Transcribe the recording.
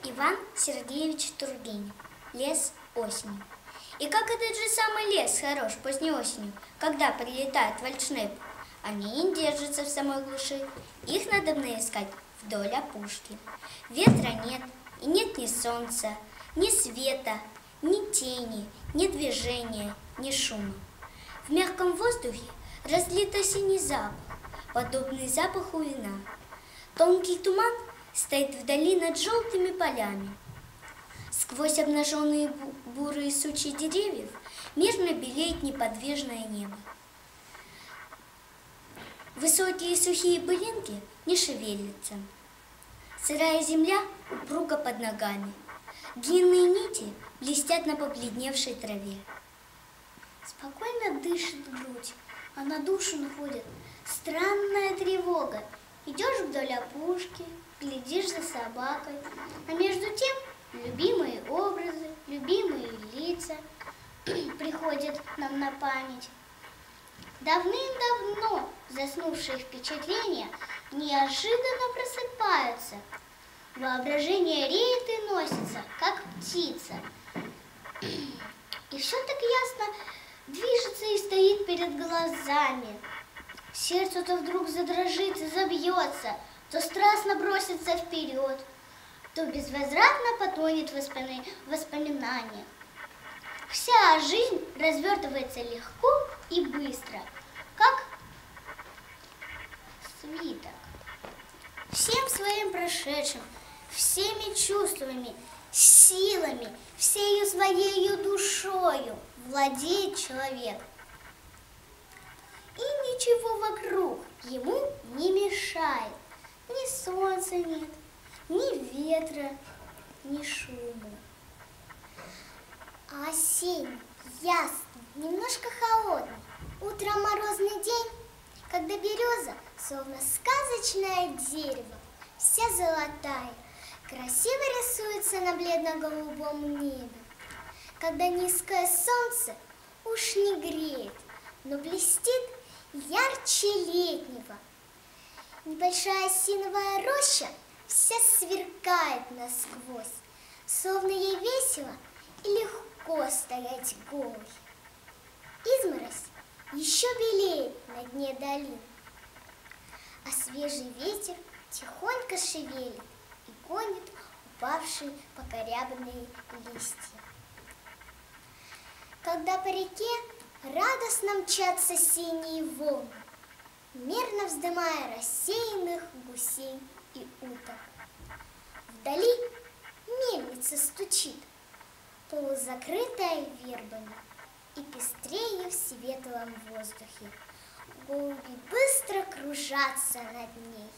Иван Сергеевич Тургенев. Лес осенью. И как этот же самый лес хорош поздней осенью, когда прилетает вальшнеп. Они не держатся в самой глуши, их надо искать вдоль опушки. Ветра нет, и нет ни солнца, ни света, ни тени, ни движения, ни шума. В мягком воздухе разлит осенний запах, подобный запаху вина. Тонкий туман стоит вдали над желтыми полями. Сквозь обнаженные бурые сучья деревьев мирно белеет неподвижное небо. Высокие сухие былинки не шевелятся. Сырая земля упруга под ногами. Длинные нити блестят на побледневшей траве. Спокойно дышит грудь, а на душу находит странная тревога. Идешь вдоль опушки, глядишь за собакой, а между тем любимые образы, любимые лица приходят нам на память. Давным-давно заснувшие впечатления неожиданно просыпаются. Воображение реет и носится, как птица. И все так ясно движется и стоит перед глазами. Сердце то вдруг задрожит и забьется, то страстно бросится вперед, то безвозвратно потонет в воспоминаниях. Вся жизнь развертывается легко и быстро, как свиток. Всем своим прошедшим, всеми чувствами, силами, всею своею душою владеет человек. И ничего вокруг ему не мешает. Ни солнца нет, ни ветра, ни шума. А осенний, ясный, немножко холодный, утром морозный день, когда береза, словно сказочное дерево, вся золотая, красиво рисуется на бледно-голубом небе, когда низкое солнце уж не греет, но блестит ярче летнего. Небольшая осиновая роща вся сверкает насквозь, словно ей весело и легко стоять голой. Изморозь еще белеет на дне долин, а свежий ветер тихонько шевелит и гонит упавшие покорябанные листья. Когда по реке радостно мчатся синие волны, мерно вздымая рассеянных гусей и уток. Вдали мельница стучит, полузакрытая вербами, и пестреет в светлом воздухе. Голуби быстро кружатся над ней.